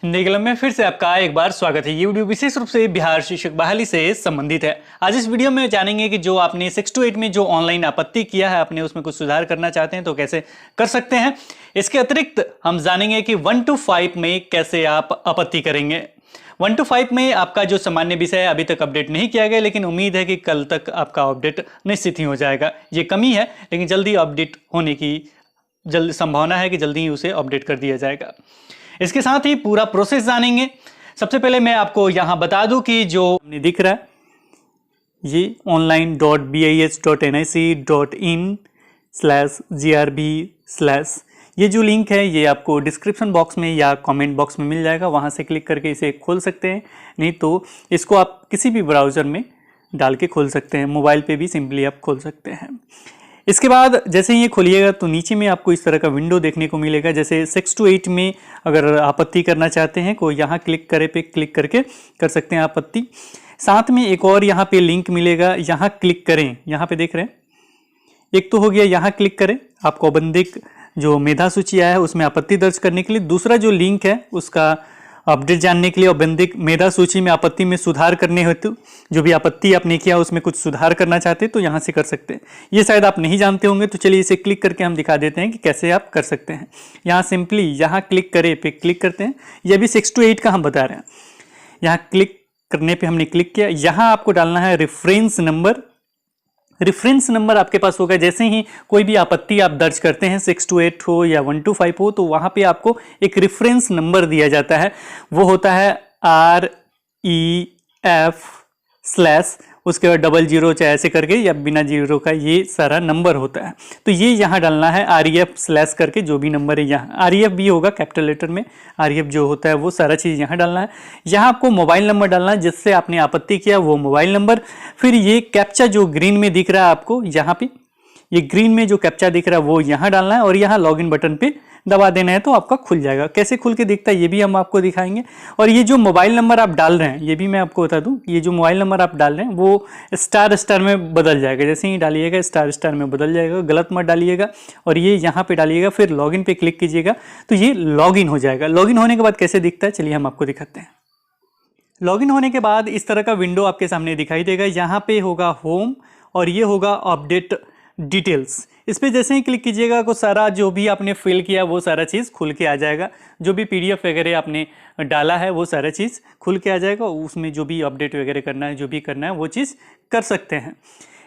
हिंदी कलम में फिर से आपका एक बार स्वागत है। ये वीडियो विशेष रूप से बिहार शिक्षक बहाली से संबंधित है। आज इस वीडियो में जानेंगे कि जो आपने 6 to 8 में जो ऑनलाइन आपत्ति किया है, आपने उसमें कुछ सुधार करना चाहते हैं तो कैसे कर सकते हैं। इसके अतिरिक्त हम जानेंगे कि 1 to 5 में कैसे आप आपत्ति करेंगे। 1 to 5 में आपका जो सामान्य विषय है अभी तक अपडेट नहीं किया गया, लेकिन उम्मीद है कि कल तक आपका अपडेट निश्चित ही हो जाएगा। ये कमी है, लेकिन जल्दी अपडेट होने की जल्दी संभावना है कि जल्दी ही उसे अपडेट कर दिया जाएगा। इसके साथ ही पूरा प्रोसेस जानेंगे। सबसे पहले मैं आपको यहां बता दूं कि जो हमने दिख रहा है ये online.bis.nic.in/grb/ ये जो लिंक है ये आपको डिस्क्रिप्शन बॉक्स में या कमेंट बॉक्स में मिल जाएगा। वहां से क्लिक करके इसे खोल सकते हैं, नहीं तो इसको आप किसी भी ब्राउज़र में डाल के खोल सकते हैं। मोबाइल पे भी सिंपली आप खोल सकते हैं। इसके बाद जैसे ही ये खोलिएगा तो नीचे में आपको इस तरह का विंडो देखने को मिलेगा। जैसे 6 to 8 में अगर आपत्ति करना चाहते हैं तो यहाँ क्लिक करे पे क्लिक करके कर सकते हैं आपत्ति। साथ में एक और यहाँ पे लिंक मिलेगा, यहाँ क्लिक करें। यहाँ पे देख रहे हैं, एक तो हो गया, यहाँ क्लिक करें। आपको औबंदिक जो मेधा सूची आया है उसमें आपत्ति दर्ज करने के लिए। दूसरा जो लिंक है उसका अपडेट जानने के लिए औबंदिक मेधा सूची में आपत्ति में सुधार करने हेतु जो भी आपत्ति आपने किया उसमें कुछ सुधार करना चाहते हैं तो यहाँ से कर सकते हैं। ये शायद आप नहीं जानते होंगे, तो चलिए इसे क्लिक करके हम दिखा देते हैं कि कैसे आप कर सकते हैं। यहाँ सिंपली यहाँ क्लिक करे पे क्लिक करते हैं। यह भी 6 to 8 का हम बता रहे हैं। यहाँ क्लिक करने पे हमने क्लिक किया। यहाँ आपको डालना है रेफरेंस नंबर। रेफरेंस नंबर आपके पास होगा। जैसे ही कोई भी आपत्ति आप दर्ज करते हैं, 6 to 8 हो या 1 to 5 हो, तो वहाँ पे आपको एक रेफरेंस नंबर दिया जाता है। वो होता है REF/ उसके बाद 00 चाहे ऐसे करके या बिना जीरो का ये सारा नंबर होता है। तो ये यहाँ डालना है REF/ करके, जो भी नंबर है यहाँ REF भी होगा कैपिटल लेटर में। REF जो होता है वो सारा चीज़ यहाँ डालना है। यहाँ आपको मोबाइल नंबर डालना है जिससे आपने आपत्ति किया, वो मोबाइल नंबर। फिर ये कैप्चा जो ग्रीन में दिख रहा है आपको, यहाँ पे ये ग्रीन में जो कैप्चा दिख रहा है वो यहाँ डालना है और यहाँ लॉगिन बटन पे दबा देना है तो आपका खुल जाएगा। कैसे खुल के दिखता है ये भी हम आपको दिखाएंगे। और ये जो मोबाइल नंबर आप डाल रहे हैं ये भी मैं आपको बता दूं, ये जो मोबाइल नंबर आप डाल रहे हैं वो स्टार में बदल जाएगा। जैसे ही डालिएगा स्टार में बदल जाएगा, गलत मत डालिएगा। और ये यहाँ पे डालिएगा, फिर लॉगिन पे क्लिक कीजिएगा तो ये लॉगिन हो जाएगा। लॉगिन होने के बाद कैसे दिखता है चलिए हम आपको दिखाते हैं। लॉगिन होने के बाद इस तरह का विंडो आपके सामने दिखाई देगा। यहाँ पे होगा होम और ये होगा अपडेट डिटेल्स। इस पर जैसे ही क्लिक कीजिएगा तो सारा जो भी आपने फिल किया वो सारा चीज़ खुल के आ जाएगा। जो भी PDF वगैरह आपने डाला है वो सारा चीज़ खुल के आ जाएगा। उसमें जो भी अपडेट वगैरह करना है, जो भी करना है वो चीज़ कर सकते हैं।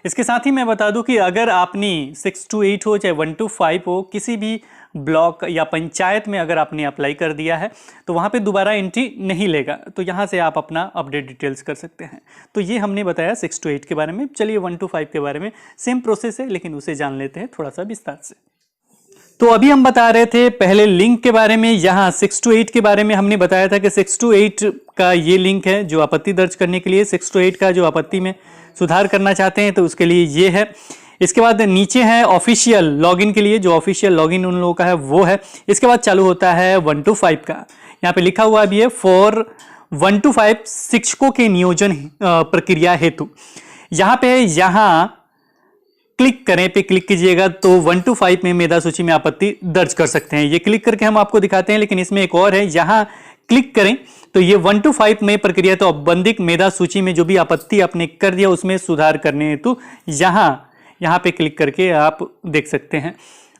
इसके साथ ही मैं बता दूं कि अगर आपने 6 to 8 हो चाहे 1 to 5 हो, किसी भी ब्लॉक या पंचायत में अगर आपने अप्लाई कर दिया है तो वहाँ पे दोबारा एंट्री नहीं लेगा। तो यहाँ से आप अपना अपडेट डिटेल्स कर सकते हैं। तो ये हमने बताया 6 to 8 के बारे में। चलिए 1 to 5 के बारे में सेम प्रोसेस है, लेकिन उसे जान लेते हैं थोड़ा सा विस्तार से। तो अभी हम बता रहे थे पहले लिंक के बारे में। यहाँ 6 to 8 के बारे में हमने बताया था कि 6 to 8 का ये लिंक है जो आपत्ति दर्ज करने के लिए। 6 to 8 का जो आपत्ति में सुधार करना चाहते हैं तो उसके लिए ये है। इसके बाद नीचे है ऑफिशियल लॉगिन के लिए, जो ऑफिशियल लॉगिन उन लोगों का है वो है। इसके बाद चालू होता है 1 to 5 का। यहाँ पे लिखा हुआ भी है फॉर 1 to 5 शिक्षकों के नियोजन प्रक्रिया हेतु। यहाँ पे यहाँ क्लिक करें पे क्लिक कीजिएगा तो 1 to 5 में मेधा सूची में आपत्ति दर्ज कर सकते हैं। ये क्लिक करके हम आपको दिखाते हैं, लेकिन इसमें एक और है। यहाँ क्लिक करें तो ये 1 to 5 में प्रक्रिया, तो औबंदिक मेधा सूची में जो भी आपत्ति आपने कर दिया उसमें सुधार करने हेतु यहाँ पे क्लिक करके आप देख सकते हैं,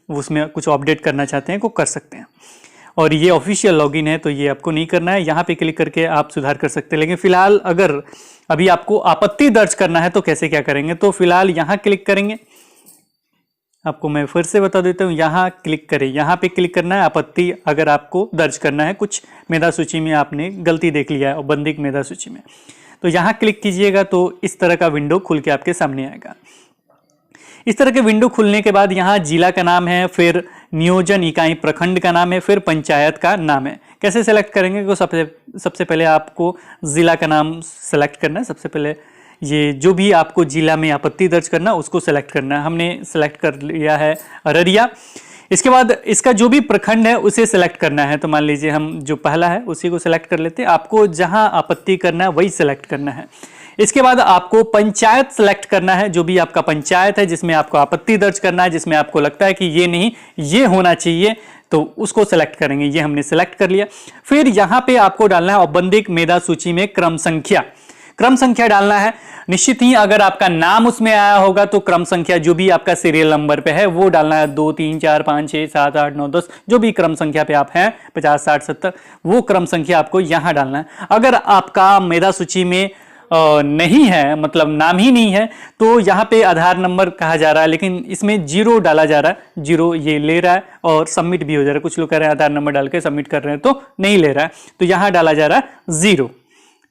उसमें कुछ अपडेट करना चाहते हैं को कर सकते हैं। और ये ऑफिशियल लॉगिन है तो ये आपको नहीं करना है। यहाँ पे क्लिक करके आप सुधार कर सकते हैं। लेकिन फिलहाल अगर अभी आपको आपत्ति दर्ज करना है तो कैसे क्या करेंगे, तो फिलहाल यहाँ क्लिक करेंगे। आपको मैं फिर से बता देता हूँ, यहाँ क्लिक करें, यहाँ पे क्लिक करना है। आपत्ति अगर आपको दर्ज करना है, कुछ मेधा सूची में आपने गलती देख लिया है औबंदिक मेधा सूची में, तो यहाँ क्लिक कीजिएगा तो इस तरह का विंडो खुल के आपके सामने आएगा। इस तरह के विंडो खुलने के बाद यहाँ जिला का नाम है, फिर नियोजन इकाई प्रखंड का नाम है, फिर पंचायत का नाम है। कैसे सेलेक्ट करेंगे तो सबसे पहले आपको जिला का नाम सेलेक्ट करना है। सबसे पहले ये जो भी आपको जिला में आपत्ति दर्ज करना उसको सेलेक्ट करना है। हमने सेलेक्ट कर लिया है अररिया। इसके बाद इसका जो भी प्रखंड है उसे सेलेक्ट करना है। तो मान लीजिए हम जो पहला है उसी को सेलेक्ट कर लेते हैं। आपको जहां आपत्ति करना है वही सेलेक्ट करना है। इसके बाद आपको पंचायत सेलेक्ट करना है, जो भी आपका पंचायत है जिसमें आपको आपत्ति दर्ज करना है, जिसमें आपको लगता है कि ये नहीं ये होना चाहिए, तो उसको सेलेक्ट करेंगे। ये हमने सेलेक्ट कर लिया। फिर यहाँ पे आपको डालना है औपबंधिक मेधा सूची में क्रम संख्या। क्रम संख्या डालना है। निश्चित ही अगर आपका नाम उसमें आया होगा तो क्रम संख्या जो भी आपका सीरियल नंबर पे है वो डालना है। 2 3 4 5 6 7 8 9 10 जो भी क्रम संख्या पे आप हैं 50 60 70 वो क्रम संख्या आपको यहां डालना है। अगर आपका मेधा सूची में नहीं है, मतलब नाम ही नहीं है, तो यहाँ पे आधार नंबर कहा जा रहा है लेकिन इसमें 0 डाला जा रहा है। 0 ये ले रहा है और सबमिट भी हो जा रहा है। कुछ लोग कह रहे हैं आधार नंबर डाल के सबमिट कर रहे हैं तो नहीं ले रहा है, तो यहाँ डाला जा रहा है 0।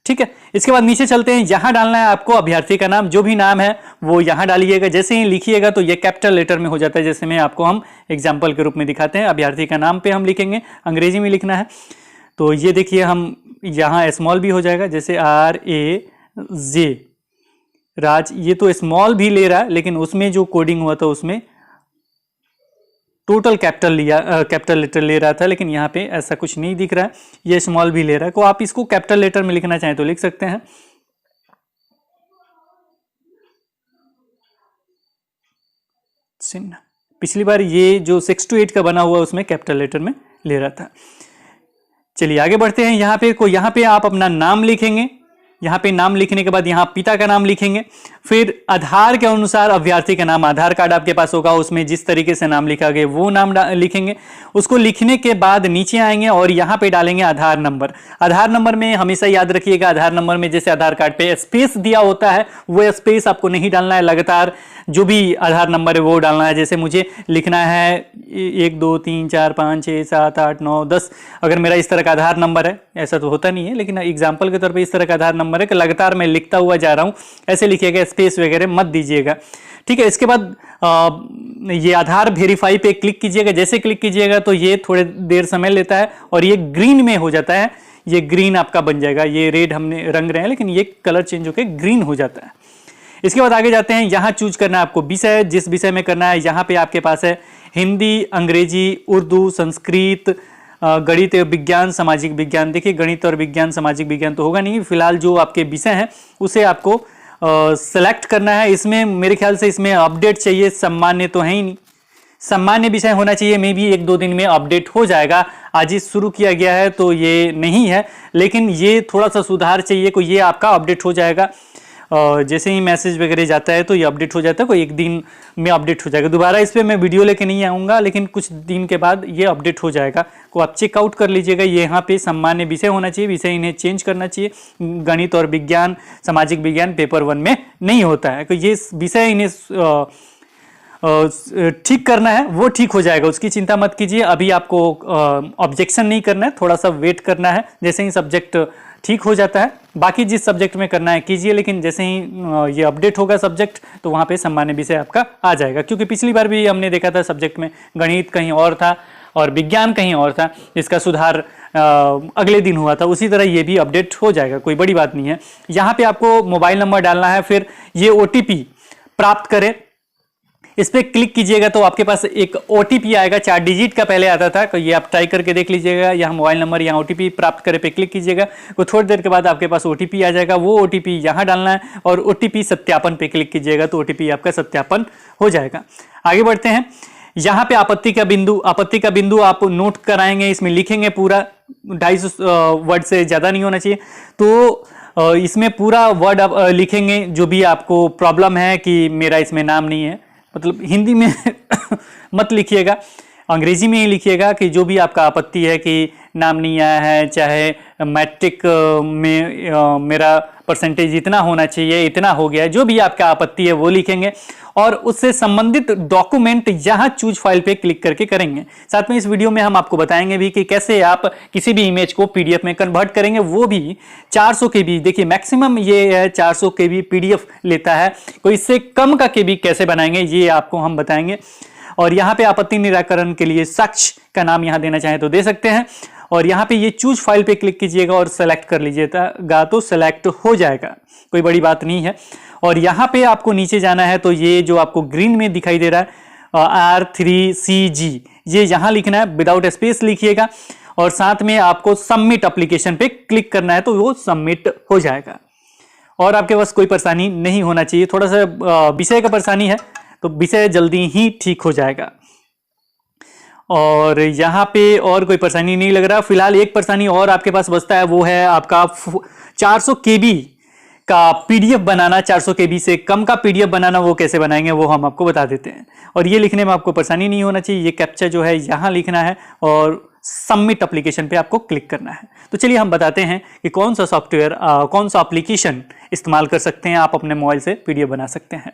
ठीक है, इसके बाद नीचे चलते हैं। यहां डालना है आपको अभ्यर्थी का नाम, जो भी नाम है वो यहां डालिएगा। जैसे ही लिखिएगा तो ये कैपिटल लेटर में हो जाता है, जैसे मैं आपको हम एग्जाम्पल के रूप में दिखाते हैं। अभ्यर्थी का नाम पे हम लिखेंगे, अंग्रेजी में लिखना है। तो ये देखिए हम यहाँ स्मॉल भी हो जाएगा, जैसे RAJ राज। ये तो स्मॉल भी ले रहा है लेकिन उसमें जो कोडिंग हुआ था उसमें टोटल कैपिटल लेटर ले रहा था, लेकिन यहाँ पे ऐसा कुछ नहीं दिख रहा है, ये स्मॉल भी ले रहा है। तो आप इसको कैपिटल लेटर में लिखना चाहें तो लिख सकते हैं। पिछली बार ये जो 6 to 8 का बना हुआ उसमें कैपिटल लेटर में ले रहा था। चलिए आगे बढ़ते हैं। यहाँ पे आप अपना नाम लिखेंगे। यहाँ पे नाम लिखने के बाद यहाँ पिता का नाम लिखेंगे। फिर आधार के अनुसार अभ्यर्थी का नाम, आधार कार्ड आपके पास होगा उसमें जिस तरीके से नाम लिखा गया वो नाम लिखेंगे। उसको लिखने के बाद नीचे आएंगे और यहाँ पे डालेंगे आधार नंबर। आधार नंबर में हमेशा याद रखिएगा, आधार नंबर में जैसे आधार कार्ड पे स्पेस दिया होता है वो स्पेस आपको नहीं डालना है, लगातार जो भी आधार नंबर है वो डालना है। जैसे मुझे लिखना है 1 2 3 4 5 6 7 8 9 10, अगर मेरा इस तरह का आधार नंबर है, ऐसा तो होता नहीं है लेकिन एग्जाम्पल के तौर पर इस तरह का आधार नंबर है कि लगातार मैं लिखता हुआ जा रहा हूँ, ऐसे लिखिएगा, स्पेस वगैरह मत दीजिएगा। ठीक है, इसके बाद ये आधार वेरीफाई पे क्लिक कीजिएगा। जैसे क्लिक कीजिएगा तो ये थोड़े देर समय लेता है और ये ग्रीन में हो जाता है। ये ग्रीन आपका बन जाएगा। ये रेड हमने रंग रहे हैं लेकिन ये कलर चेंज होकर ग्रीन हो जाता है। इसके बाद आगे जाते हैं। यहाँ चूज करना है आपको विषय, जिस विषय में करना है। यहाँ पे आपके पास है हिंदी, अंग्रेजी, उर्दू, संस्कृत, गणित, विज्ञान, सामाजिक विज्ञान। देखिए गणित और विज्ञान, सामाजिक विज्ञान तो होगा नहीं, फिलहाल जो आपके विषय हैं उसे आपको सेलेक्ट करना है। इसमें मेरे ख्याल से इसमें अपडेट चाहिए, सामान्य तो है ही नहीं, सामान्य विषय होना चाहिए। मे भी 1-2 दिन में अपडेट हो जाएगा। आज ही शुरू किया गया है तो ये नहीं है, लेकिन ये थोड़ा सा सुधार चाहिए, को ये आपका अपडेट हो जाएगा। जैसे ही मैसेज वगैरह जाता है तो ये अपडेट हो जाता है, कोई 1 दिन में अपडेट हो जाएगा। दोबारा इस पर मैं वीडियो लेके नहीं आऊँगा, लेकिन कुछ दिन के बाद ये अपडेट हो जाएगा, को आप चेकआउट कर लीजिएगा। ये यहाँ पे सामान्य विषय होना चाहिए, विषय इन्हें चेंज करना चाहिए। गणित और विज्ञान, सामाजिक विज्ञान पेपर 1 में नहीं होता है, तो ये विषय इन्हें ठीक करना है, वो ठीक हो जाएगा, उसकी चिंता मत कीजिए। अभी आपको ऑब्जेक्शन नहीं करना है, थोड़ा सा वेट करना है। जैसे ही सब्जेक्ट ठीक हो जाता है, बाकी जिस सब्जेक्ट में करना है कीजिए, लेकिन जैसे ही ये अपडेट होगा सब्जेक्ट तो वहाँ पे सामान्य विषय आपका आ जाएगा। क्योंकि पिछली बार भी हमने देखा था सब्जेक्ट में गणित कहीं और था और विज्ञान कहीं और था, जिसका सुधार अगले दिन हुआ था। उसी तरह ये भी अपडेट हो जाएगा, कोई बड़ी बात नहीं है। यहाँ पे आपको मोबाइल नंबर डालना है, फिर ये OTP प्राप्त करें, इस पर क्लिक कीजिएगा तो आपके पास एक OTP आएगा। 4 डिजिट का पहले आता था, तो ये आप ट्राई करके देख लीजिएगा। यहाँ मोबाइल नंबर, यहाँ OTP प्राप्त करे पे क्लिक कीजिएगा, तो थोड़ी देर के बाद आपके पास OTP आ जाएगा। वो OTP यहाँ डालना है और OTP सत्यापन पे क्लिक कीजिएगा तो OTP आपका सत्यापन हो जाएगा। आगे बढ़ते हैं। यहाँ पे आपत्ति का बिंदु आप नोट कराएंगे, इसमें लिखेंगे पूरा, 250 वर्ड से ज़्यादा नहीं होना चाहिए। तो इसमें पूरा वर्ड आप लिखेंगे, जो भी आपको प्रॉब्लम है कि मेरा इसमें नाम नहीं है, मतलब हिंदी में मत लिखिएगा, अंग्रेजी में ही लिखिएगा कि जो भी आपका आपत्ति है कि नाम नहीं आया है, चाहे मैट्रिक में मेरा परसेंटेज इतना होना चाहिए, इतना हो गया, जो भी आपका आपत्ति है वो लिखेंगे और उससे संबंधित डॉक्यूमेंट यहाँ चूज फाइल पे क्लिक करके करेंगे। साथ में इस वीडियो में हम आपको बताएंगे भी कि कैसे आप किसी भी इमेज को PDF में कन्वर्ट करेंगे, वो भी 400 KB। देखिए मैक्सिमम ये है 400 KB PDF लेता है, कोई इससे कम का KB कैसे बनाएंगे ये आपको हम बताएंगे। और यहाँ पे आपत्ति निराकरण के लिए साक्ष का नाम यहाँ देना चाहें तो दे सकते हैं। और यहाँ पे ये चूज फाइल पे क्लिक कीजिएगा और सेलेक्ट कर लीजिएगा तो सेलेक्ट हो जाएगा, कोई बड़ी बात नहीं है। और यहाँ पे आपको नीचे जाना है तो ये जो आपको ग्रीन में दिखाई दे रहा है R3CG, ये यहाँ लिखना है, विदाउट स्पेस लिखिएगा और साथ में आपको सबमिट एप्लीकेशन पे क्लिक करना है तो वो सबमिट हो जाएगा। और आपके पास कोई परेशानी नहीं होना चाहिए, थोड़ा सा विषय का परेशानी है तो विषय जल्दी ही ठीक हो जाएगा। और यहाँ पे और कोई परेशानी नहीं लग रहा। फिलहाल एक परेशानी और आपके पास बचता है, वो है आपका 400 KB का पीडीएफ बनाना। 400 KB से कम का पीडीएफ बनाना, वो कैसे बनाएंगे वो हम आपको बता देते हैं। और ये लिखने में आपको परेशानी नहीं होना चाहिए। ये कैप्चा जो है यहाँ लिखना है और सबमिट एप्लीकेशन पे आपको क्लिक करना है। तो चलिए हम बताते हैं कि कौन सा सॉफ्टवेयर, कौन सा एप्लीकेशन इस्तेमाल कर सकते हैं आप अपने मोबाइल से पीडीएफ बना सकते हैं।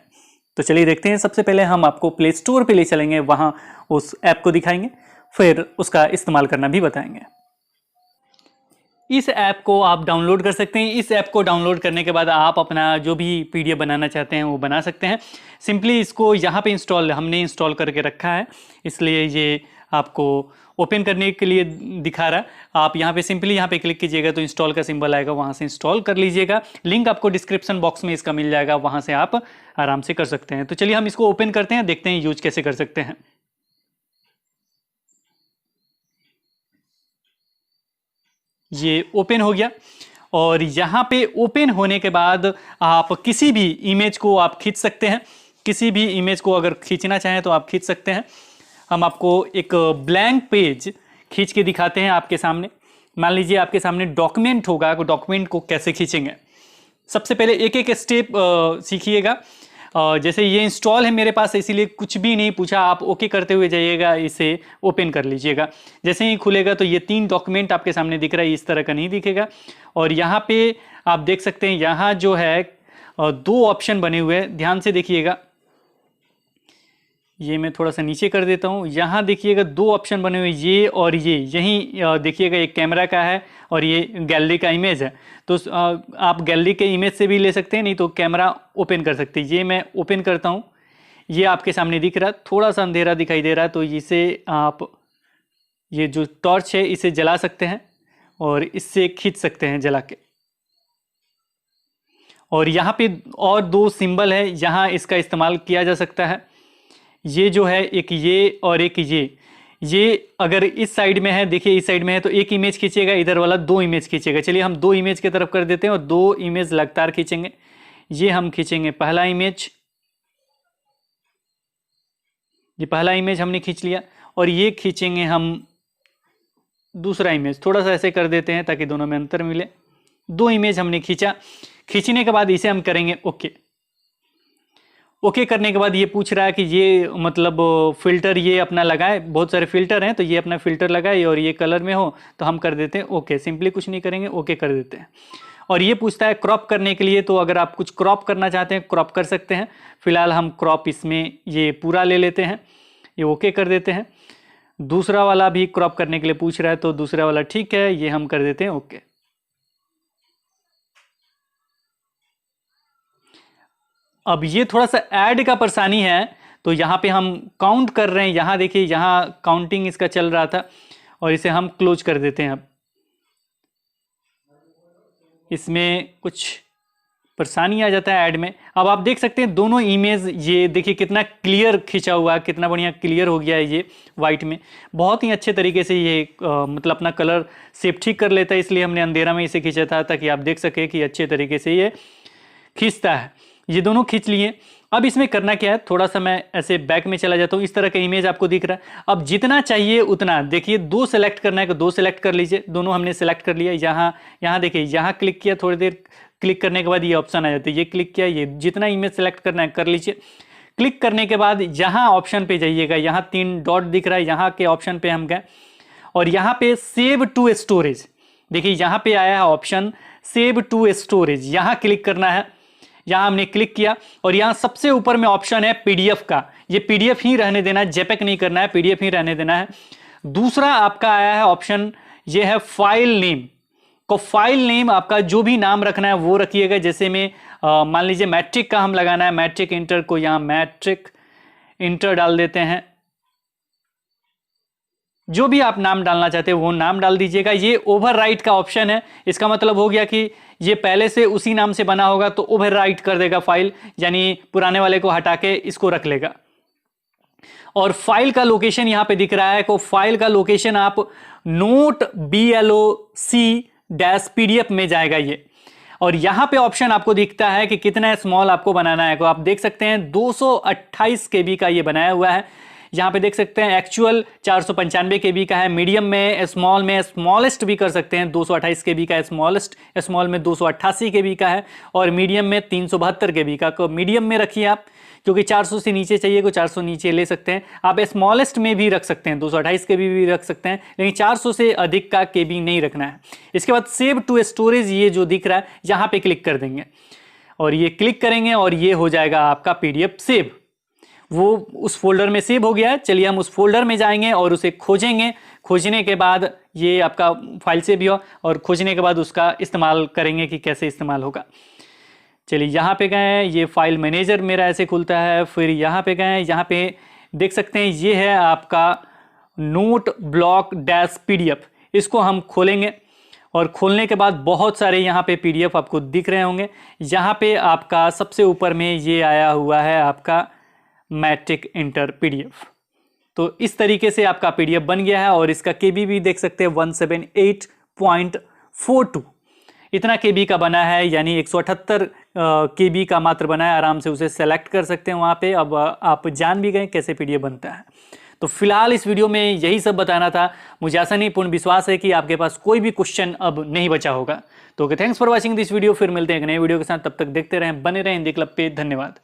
तो चलिए देखते हैं। सबसे पहले हम आपको प्ले स्टोर पे ले चलेंगे, वहाँ उस ऐप को दिखाएंगे, फिर उसका इस्तेमाल करना भी बताएंगे। इस ऐप को आप डाउनलोड कर सकते हैं। इस ऐप को डाउनलोड करने के बाद आप अपना जो भी पीडीएफ बनाना चाहते हैं वो बना सकते हैं। सिंपली इसको यहाँ पे हमने इंस्टॉल करके रखा है, इसलिए ये आपको ओपन करने के लिए दिखा रहा है। आप यहाँ पे सिंपली यहाँ पे क्लिक कीजिएगा तो इंस्टॉल का सिंबल आएगा, वहाँ से इंस्टॉल कर लीजिएगा। लिंक आपको डिस्क्रिप्शन बॉक्स में इसका मिल जाएगा, वहाँ से आप आराम से कर सकते हैं। तो चलिए हम इसको ओपन करते हैं, देखते हैं यूज कैसे कर सकते हैं। ये ओपन हो गया और यहाँ पे ओपन होने के बाद आप किसी भी इमेज को आप खींच सकते हैं। किसी भी इमेज को अगर खींचना चाहें तो आप खींच सकते हैं। हम आपको एक ब्लैंक पेज खींच के दिखाते हैं आपके सामने। मान लीजिए आपके सामने डॉक्यूमेंट होगा, तो डॉक्यूमेंट को कैसे खींचेंगे। सबसे पहले एक एक स्टेप सीखिएगा। जैसे ये इंस्टॉल है मेरे पास, इसीलिए कुछ भी नहीं पूछा, आप ओके करते हुए जाइएगा, इसे ओपन कर लीजिएगा। जैसे ही खुलेगा तो ये 3 डॉक्यूमेंट आपके सामने दिख रहा है, इस तरह का नहीं दिखेगा। और यहाँ पे आप देख सकते हैं, यहाँ जो है 2 ऑप्शन बने हुए हैं, ध्यान से देखिएगा। ये मैं थोड़ा सा नीचे कर देता हूँ। यहाँ देखिएगा 2 ऑप्शन बने हुए, ये और ये। यहीं देखिएगा एक कैमरा का है और ये गैलरी का इमेज है। तो आप गैलरी के इमेज से भी ले सकते हैं, नहीं तो कैमरा ओपन कर सकते हैं। ये मैं ओपन करता हूँ, ये आपके सामने दिख रहा है। थोड़ा सा अंधेरा दिखाई दे रहा है, तो इसे आप, ये जो टॉर्च है इसे जला सकते हैं और इससे खींच सकते हैं जला के। और यहाँ पे और 2 सिंबल है, यहाँ इसका इस्तेमाल किया जा सकता है। ये जो है एक ये और एक ये अगर इस साइड में है, देखिए इस साइड में है तो एक इमेज खींचेगा, इधर वाला 2 इमेज खींचेगा। चलिए हम 2 इमेज की तरफ कर देते हैं और 2 इमेज लगातार खींचेंगे। ये हम खींचेंगे पहला इमेज, ये पहला इमेज हमने खींच लिया। और ये खींचेंगे हम दूसरा इमेज। थोड़ा सा ऐसे कर देते हैं ताकि दोनों में अंतर मिले। 2 इमेज हमने खींचा। खींचने के बाद इसे हम करेंगे ओके। ओके करने के बाद ये पूछ रहा है कि ये मतलब फिल्टर ये अपना लगाए। बहुत सारे फिल्टर हैं, तो ये अपना फिल्टर लगाए और ये कलर में हो तो हम कर देते हैं ओके। सिंपली कुछ नहीं करेंगे, ओके कर देते हैं। और ये पूछता है क्रॉप करने के लिए, तो अगर आप कुछ क्रॉप करना चाहते हैं क्रॉप कर सकते हैं। फिलहाल हम क्रॉप इसमें ये पूरा ले लेते हैं, ये ओके कर देते हैं। दूसरा वाला भी क्रॉप करने के लिए पूछ रहा है, तो दूसरा वाला ठीक है, ये हम कर देते हैं ओके। अब ये थोड़ा सा ऐड का परेशानी है, तो यहाँ पे हम काउंट कर रहे हैं। यहाँ देखिए, यहाँ काउंटिंग इसका चल रहा था और इसे हम क्लोज कर देते हैं। अब इसमें कुछ परेशानी आ जाता है ऐड में। अब आप देख सकते हैं दोनों इमेज, ये देखिए कितना क्लियर खींचा हुआ है, कितना बढ़िया क्लियर हो गया है ये वाइट में। बहुत ही अच्छे तरीके से ये मतलब अपना कलर शेप ठीक कर लेता है, इसलिए हमने अंधेरा में इसे खींचा था ताकि आप देख सके कि अच्छे तरीके से ये खींचता है। ये दोनों खींच लिए। अब इसमें करना क्या है, थोड़ा सा मैं ऐसे बैक में चला जाता हूँ। इस तरह का इमेज आपको दिख रहा है। अब जितना चाहिए उतना देखिए, 2 सेलेक्ट करना है तो 2 सेलेक्ट कर लीजिए। दोनों हमने सेलेक्ट कर लिया। यहाँ देखिए, यहाँ क्लिक किया, थोड़ी देर क्लिक करने के बाद ये ऑप्शन आ जाता है। ये क्लिक किया, ये जितना इमेज सेलेक्ट करना है कर लीजिए। क्लिक करने के बाद यहाँ ऑप्शन पे जाइएगा, यहाँ 3 डॉट दिख रहा है, यहाँ के ऑप्शन पे हम गए और यहाँ पे सेव टू स्टोरेज, देखिए यहाँ पे आया है ऑप्शन सेव टू स्टोरेज। यहाँ क्लिक करना है। यहाँ हमने क्लिक किया और यहाँ सबसे ऊपर में ऑप्शन है पीडीएफ का। ये पीडीएफ ही रहने देना है, जेपेक नहीं करना है, पीडीएफ ही रहने देना है। दूसरा आपका आया है ऑप्शन, ये है फाइल नेम। को फाइल नेम आपका जो भी नाम रखना है वो रखिएगा। जैसे में मान लीजिए मैट्रिक का हम लगाना है, मैट्रिक इंटर को यहाँ मैट्रिक इंटर डाल देते हैं। जो भी आप नाम डालना चाहते हैं वो नाम डाल दीजिएगा। ये ओवरराइट का ऑप्शन है, इसका मतलब हो गया कि ये पहले से उसी नाम से बना होगा तो ओवरराइट कर देगा फाइल, यानी पुराने वाले को हटा के इसको रख लेगा। और फाइल का लोकेशन यहाँ पे दिख रहा है, को फाइल का लोकेशन आप नोट BLOC-PDF में जाएगा ये। और यहाँ पे ऑप्शन आपको दिखता है कि कितना स्मॉल आपको बनाना है। तो आप देख सकते हैं 228 KB का ये बनाया हुआ है। यहाँ पे देख सकते हैं एक्चुअल 495 KB का है, मीडियम में स्मॉलेस्ट भी कर सकते हैं 228 KB का है, स्मॉल में 288 KB का है, और मीडियम में 372 KB का। तो मीडियम में रखिए आप, क्योंकि 400 से नीचे चाहिए को 400 नीचे ले सकते हैं आप। स्मॉलेस्ट में भी रख सकते हैं, 228 KB भी रख सकते हैं, लेकिन 400 से अधिक का KB नहीं रखना है। इसके बाद सेव टू स्टोरेज, ये जो दिख रहा है यहाँ पे क्लिक कर देंगे और ये क्लिक करेंगे और ये हो जाएगा आपका PDF सेव। वो उस फोल्डर में सेव हो गया है। चलिए हम उस फोल्डर में जाएंगे और उसे खोजेंगे। खोजने के बाद ये आपका फाइल सेव हो, और खोजने के बाद उसका इस्तेमाल करेंगे कि कैसे इस्तेमाल होगा। चलिए यहाँ पे गए, ये फाइल मैनेजर मेरा ऐसे खुलता है। फिर यहाँ पे गए, यहाँ पे देख सकते हैं ये है आपका नोट ब्लॉक डैश PDF। इसको हम खोलेंगे और खोलने के बाद बहुत सारे यहाँ पे PDF आपको दिख रहे होंगे। यहाँ पे आपका सबसे ऊपर में ये आया हुआ है आपका मैट्रिक इंटर PDF। तो इस तरीके से आपका PDF बन गया है, और इसका KB भी देख सकते हैं 178.42 इतना KB का बना है, यानी 178 KB का मात्र बना है। आराम से उसे सेलेक्ट कर सकते हैं वहाँ पे। अब आप जान भी गए कैसे PDF बनता है। तो फिलहाल इस वीडियो में यही सब बताना था। मुझे आशा नहीं पूर्ण विश्वास है कि आपके पास कोई भी क्वेश्चन अब नहीं बचा होगा। तो okay, thanks for watching this video. फिर मिलते हैं एक नए वीडियो के साथ, तब तक देखते रहें, बने रहें हिंदी क्लब पे। धन्यवाद।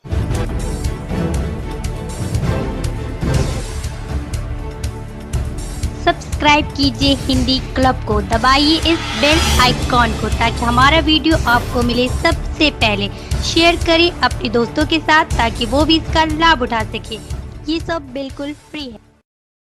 सब्सक्राइब कीजिए हिंदी क्लब को, दबाइए इस बेल आइकॉन को ताकि हमारा वीडियो आपको मिले सबसे पहले। शेयर करें अपने दोस्तों के साथ ताकि वो भी इसका लाभ उठा सके। ये सब बिल्कुल फ्री है।